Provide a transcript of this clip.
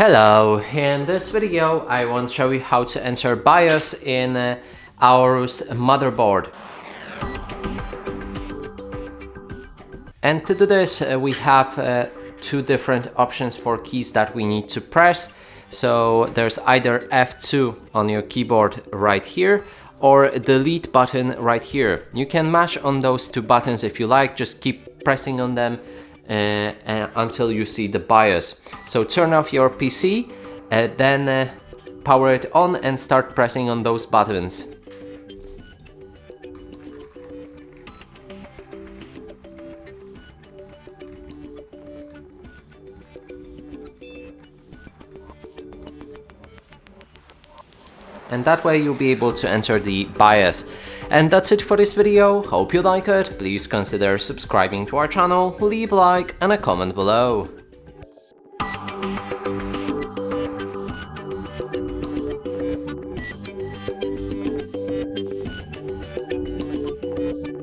Hello, in this video I want to show you how to enter BIOS in AORUS motherboard. And to do this we have two different options for keys that we need to press. So there's either F2 on your keyboard right here or delete button right here. You can mash on those two buttons if you like, just keep pressing on them until you see the BIOS. So turn off your PC, then power it on and start pressing on those buttons. And that way you'll be able to enter the BIOS. And that's it for this video. Hope you like it. Please consider subscribing to our channel, leave a like and a comment below.